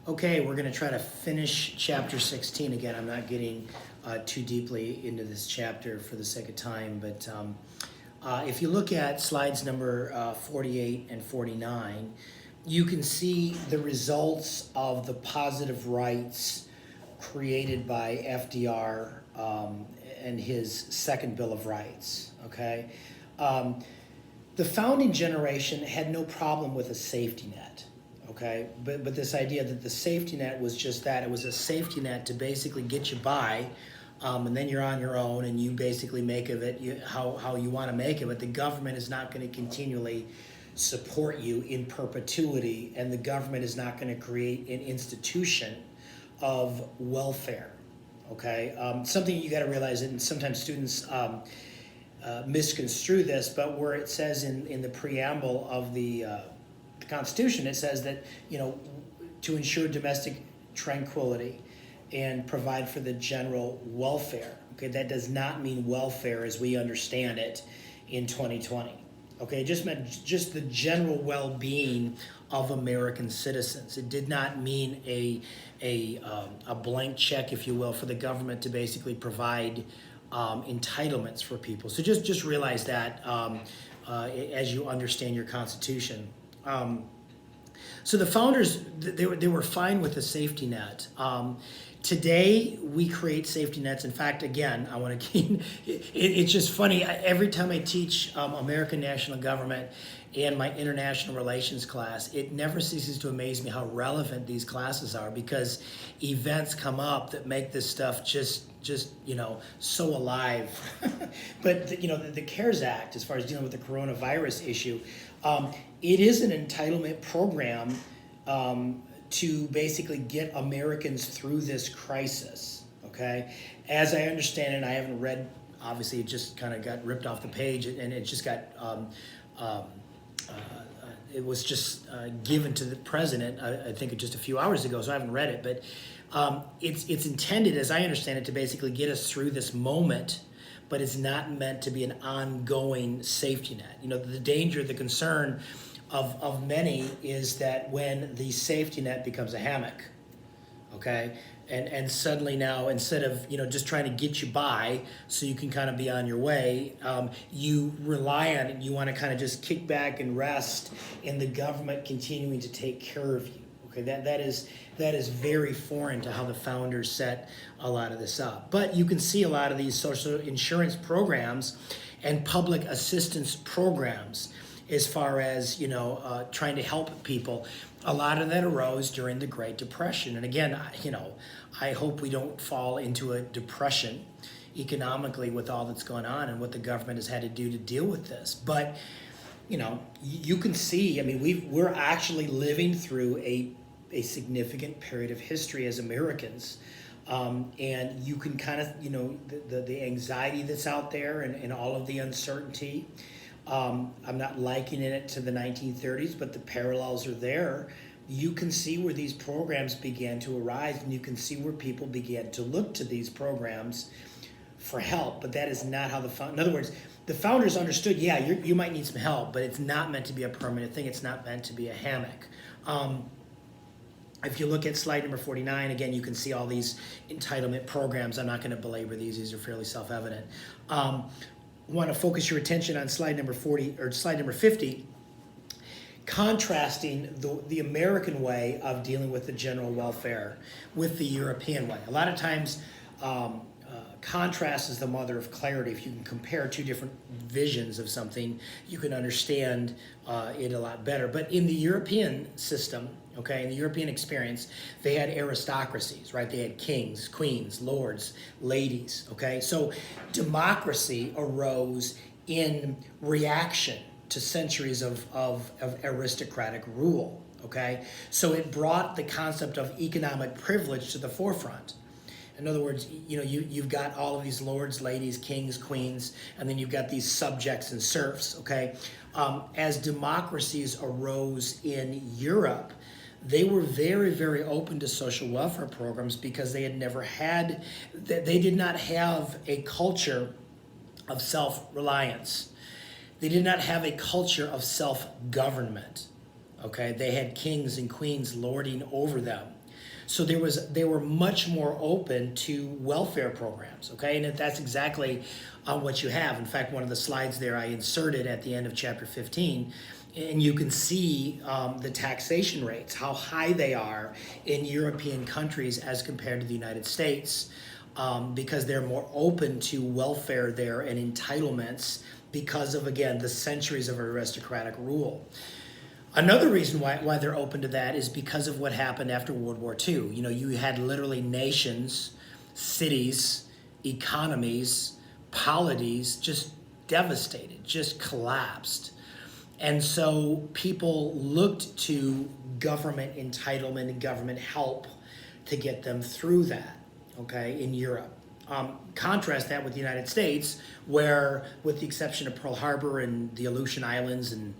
Okay, we're going to try to finish chapter 16. Again, I'm not getting too deeply into this chapter for the sake of time, but if you look at slides number 48 and 49, you can see the results of the positive rights created by FDR and his second Bill of Rights, okay? The founding generation had no problem with a safety net. Okay, but this idea that the safety net was just that, it was a safety net to basically get you by, and then you're on your own and you basically make of it how you want to make of it. The government is not going to continually support you in perpetuity, and the government is not going to create an institution of welfare. Okay, something you got to realize, and sometimes students misconstrue this, but where it says in the preamble of the Constitution, it says that, to ensure domestic tranquility and provide for the general welfare. Okay, that does not mean welfare as we understand it in 2020. Okay, it just meant just the general well-being of American citizens. It did not mean a blank check, if you will, for the government to basically provide entitlements for people. So just realize that as you understand your Constitution. So the founders, they were fine with the safety net. Today, we create safety nets. In fact, again, I want to it's just funny. Every time I teach American national government and my international relations class, it never ceases to amaze me how relevant these classes are, because events come up that make this stuff just so alive. But the CARES Act, as far as dealing with the coronavirus issue, it is an entitlement program to basically get Americans through this crisis, okay? As I understand it, I haven't read, obviously it just kind of got ripped off the page, and it just got, it was just given to the president, I think just a few hours ago, so I haven't read it, but it's intended, as I understand it, to basically get us through this moment, but it's not meant to be an ongoing safety net. The danger, the concern of many is that when the safety net becomes a hammock, okay, and suddenly now, instead of just trying to get you by so you can kind of be on your way, you rely on it. You want to kind of just kick back and rest in the government continuing to take care of you. Okay, that is very foreign to how the founders set a lot of this up. But you can see a lot of these social insurance programs and public assistance programs, as far as trying to help people. A lot of that arose during the Great Depression. And again, I hope we don't fall into a depression economically with all that's going on and what the government has had to do to deal with this. But you can see, we're actually living through a significant period of history as Americans. And you can kind of, the anxiety that's out there and all of the uncertainty. I'm not likening it to the 1930s, but the parallels are there. You can see where these programs began to arise, and you can see where people began to look to these programs for help. But that is not how in other words, the founders understood, yeah, you might need some help, but it's not meant to be a permanent thing. It's not meant to be a hammock. If you look at slide number 49, again, you can see all these entitlement programs. I'm not going to belabor these. These are fairly self-evident. Want to focus your attention on slide number 40 or slide number 50, contrasting the American way of dealing with the general welfare with the European way. A lot of times, contrast is the mother of clarity. If you can compare two different visions of something, you can understand it a lot better. But in the European system, okay, in the European experience, they had aristocracies, right? They had kings, queens, lords, ladies, okay? So democracy arose in reaction to centuries of aristocratic rule, okay? So it brought the concept of economic privilege to the forefront. In other words, you've got all of these lords, ladies, kings, queens, and then you've got these subjects and serfs, okay? As democracies arose in Europe, they were very, very open to social welfare programs because they did not have a culture of self-reliance. They did not have a culture of self-government, okay? They had kings and queens lording over them. So they were much more open to welfare programs, okay? And that's exactly what you have. In fact, one of the slides there I inserted at the end of chapter 15, and you can see the taxation rates, how high they are in European countries as compared to the United States, because they're more open to welfare there and entitlements because of, again, the centuries of aristocratic rule. Another reason why they're open to that is because of what happened after World War II. You know, you had literally nations, cities, economies, polities just devastated, just collapsed. And so people looked to government entitlement and government help to get them through that, okay, in Europe. Contrast that with the United States, where, with the exception of Pearl Harbor and the Aleutian Islands and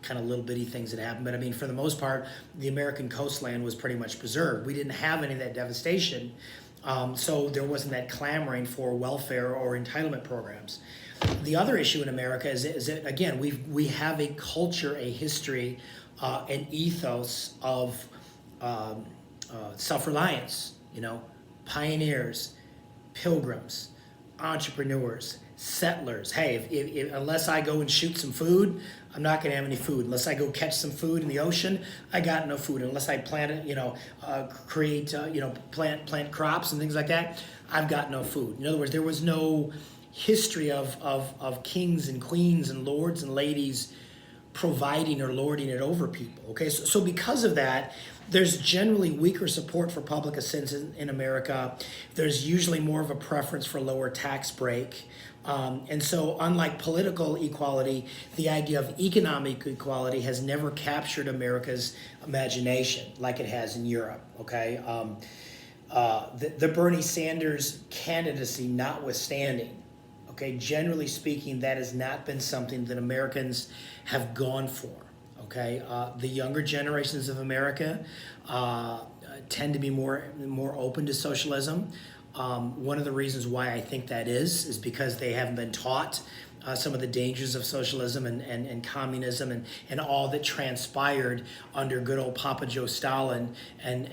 kind of little bitty things that happened, but I mean, for the most part, the American coastline was pretty much preserved. We didn't have any of that devastation, so there wasn't that clamoring for welfare or entitlement programs. The other issue in America is that again, we have a culture, a history, an ethos of self-reliance. You know, pioneers, pilgrims, entrepreneurs, settlers. Hey, if unless I go and shoot some food, I'm not going to have any food. Unless I go catch some food in the ocean, I got no food. Unless I plant it, plant crops and things like that, I've got no food. In other words, there was no history of kings and queens and lords and ladies providing or lording it over people. Okay, so because of that, there's generally weaker support for public assistance in America. There's usually more of a preference for lower tax break. And so unlike political equality, the idea of economic equality has never captured America's imagination like it has in Europe, okay? The Bernie Sanders candidacy notwithstanding, okay, generally speaking, that has not been something that Americans have gone for, okay? The younger generations of America tend to be more open to socialism. One of the reasons why I think that is because they haven't been taught some of the dangers of socialism and communism and all that transpired under good old Papa Joe Stalin and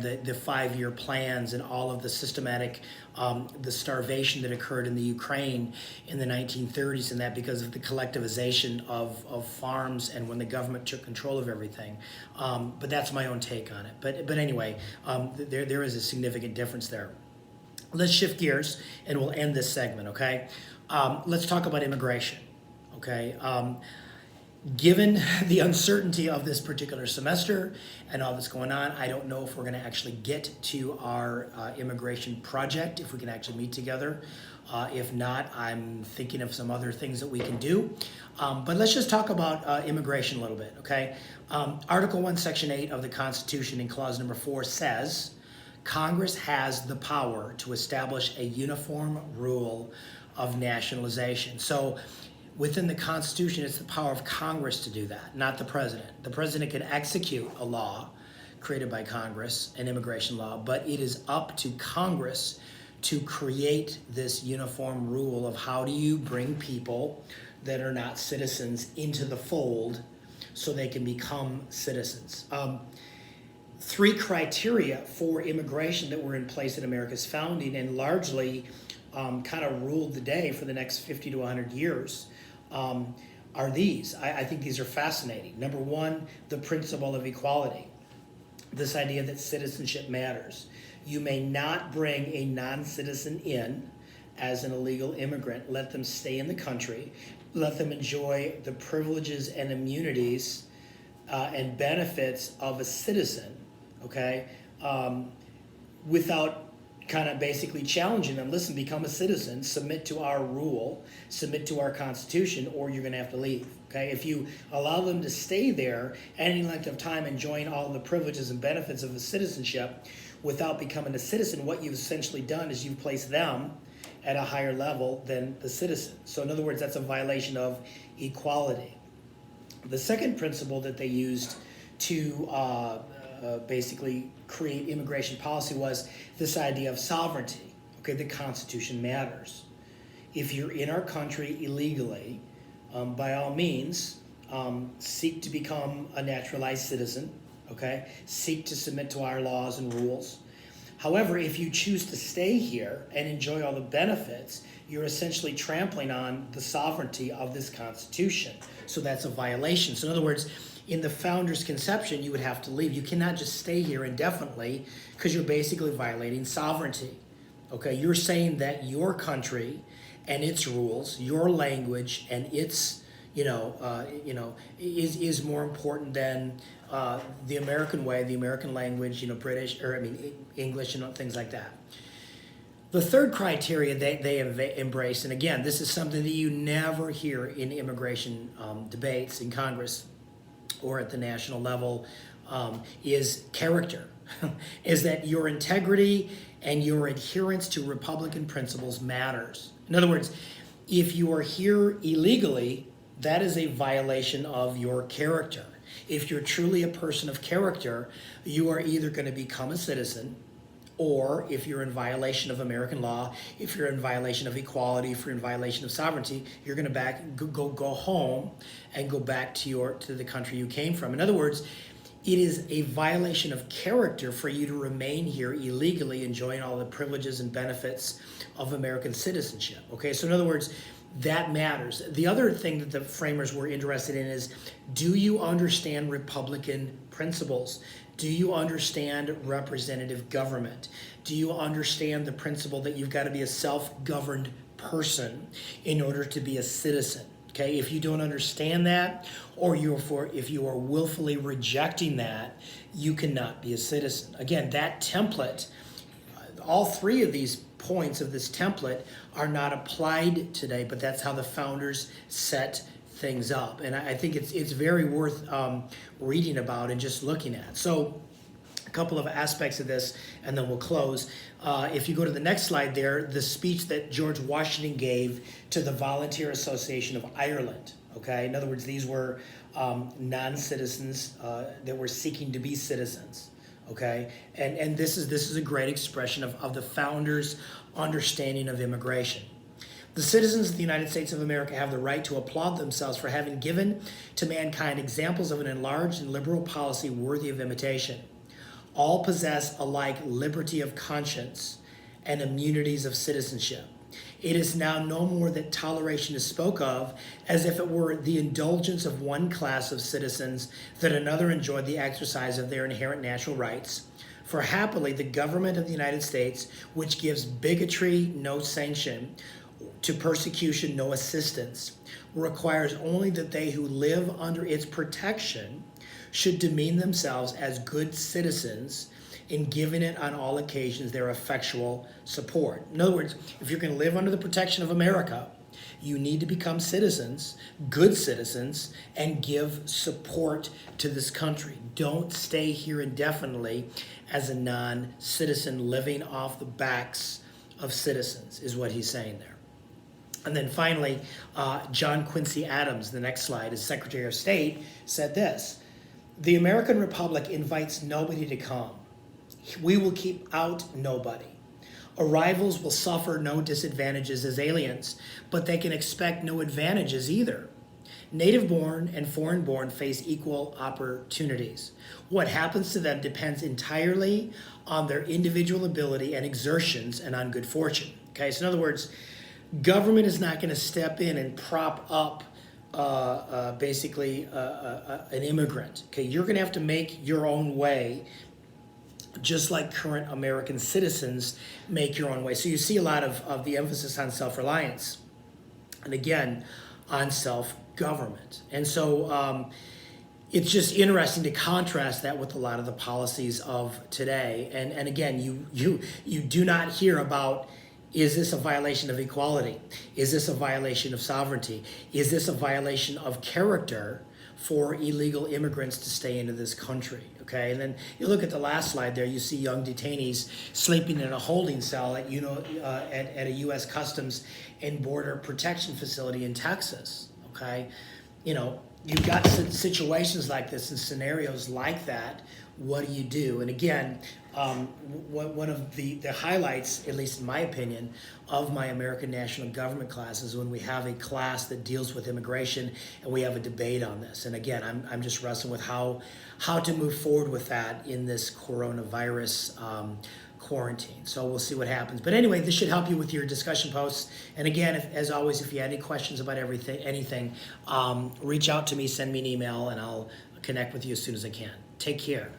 the 5-year plans and all of the systematic, the starvation that occurred in the Ukraine in the 1930s, and that because of the collectivization of farms and when the government took control of everything. But that's my own take on it. But anyway, there is a significant difference there. Let's shift gears and we'll end this segment, okay? Let's talk about immigration, okay? Given the uncertainty of this particular semester and all that's going on, I don't know if we're going to actually get to our immigration project, if we can actually meet together. If not, I'm thinking of some other things that we can do. But let's just talk about immigration a little bit, okay? Article 1, Section 8 of the Constitution in Clause number 4 says, Congress has the power to establish a uniform rule of nationalization. So within the Constitution, it's the power of Congress to do that, not the president. The president can execute a law created by Congress, an immigration law, but it is up to Congress to create this uniform rule of how do you bring people that are not citizens into the fold so they can become citizens. 3 criteria for immigration that were in place at America's founding and largely kind of ruled the day for the next 50 to 100 years are these. I think these are fascinating. Number 1, the principle of equality. This idea that citizenship matters. You may not bring a non-citizen in as an illegal immigrant. Let them stay in the country. Let them enjoy the privileges and immunities and benefits of a citizen, okay, without kind of basically challenging them. Listen, become a citizen, submit to our rule, submit to our Constitution, or you're going to have to leave. Okay, if you allow them to stay there any length of time, enjoying all the privileges and benefits of the citizenship without becoming a citizen, what you've essentially done is you've placed them at a higher level than the citizen. So in other words, that's a violation of equality. The second principle that they used to basically create immigration policy was this idea of sovereignty. Okay, the Constitution matters. If you're in our country illegally, by all means, seek to become a naturalized citizen. okay? Seek to submit to our laws and rules. However, if you choose to stay here and enjoy all the benefits, you're essentially trampling on the sovereignty of this Constitution. So that's a violation. So in other words, in the founder's conception, you would have to leave. You cannot just stay here indefinitely because you're basically violating sovereignty. Okay, you're saying that your country and its rules, your language and its, is more important than the American way, the American language, British, English and things like that. The third criteria they embrace, and again, this is something that you never hear in immigration debates in Congress or at the national level, is character. Is that your integrity and your adherence to Republican principles matters. In other words, if you are here illegally, that is a violation of your character. If you're truly a person of character, you are either going to become a citizen, or if you're in violation of American law, if you're in violation of equality, if you're in violation of sovereignty, you're going to go home and go back to the country you came from. In other words, it is a violation of character for you to remain here illegally, enjoying all the privileges and benefits of American citizenship. Okay, so in other words, that matters. The other thing that the framers were interested in is, do you understand Republican principles? Do you understand representative government? Do you understand the principle that you've got to be a self-governed person in order to be a citizen? Okay, if you don't understand that, or if you are willfully rejecting that, you cannot be a citizen. Again, that template, all three of these points of this template are not applied today, but that's how the founders set things up. And I think it's very worth reading about and just looking at. So a couple of aspects of this, and then we'll close. If you go to the next slide there, the speech that George Washington gave to the Volunteer Association of Ireland. Okay, in other words, these were non-citizens that were seeking to be citizens. Okay, and this is a great expression of the founders' understanding of immigration. The citizens of the United States of America have the right to applaud themselves for having given to mankind examples of an enlarged and liberal policy worthy of imitation. All possess alike liberty of conscience and immunities of citizenship. It is now no more that toleration is spoke of as if it were the indulgence of one class of citizens that another enjoyed the exercise of their inherent natural rights. For happily, the government of the United States, which gives bigotry no sanction, to persecution no assistance, requires only that they who live under its protection should demean themselves as good citizens in giving it on all occasions their effectual support. In other words, if you're going to live under the protection of America, you need to become citizens, good citizens, and give support to this country. Don't stay here indefinitely as a non-citizen living off the backs of citizens, is what he's saying there. And then finally, John Quincy Adams, the next slide, as Secretary of State, said this: "The American Republic invites nobody to come. We will keep out nobody. Arrivals will suffer no disadvantages as aliens, but they can expect no advantages either. Native-born and foreign-born face equal opportunities. What happens to them depends entirely on their individual ability and exertions and on good fortune." Okay, so in other words, government is not going to step in and prop up an immigrant. Okay, you're going to have to make your own way, just like current American citizens make your own way. So you see a lot of the emphasis on self-reliance, and again, on self-government. And so it's just interesting to contrast that with a lot of the policies of today. And again, you do not hear about, is this a violation of equality? Is this a violation of sovereignty? Is this a violation of character for illegal immigrants to stay into this country? Okay, and then you look at the last slide there, you see young detainees sleeping in a holding cell at a U.S. Customs and Border Protection facility in Texas. Okay, you've got situations like this and scenarios like that what do you do? And again, one of the highlights, at least in my opinion, of my American National Government class is when we have a class that deals with immigration and we have a debate on this. And again, I'm just wrestling with how to move forward with that in this coronavirus quarantine. So we'll see what happens. But anyway, this should help you with your discussion posts. And again, as always, if you have any questions about anything, reach out to me, send me an email, and I'll connect with you as soon as I can. Take care.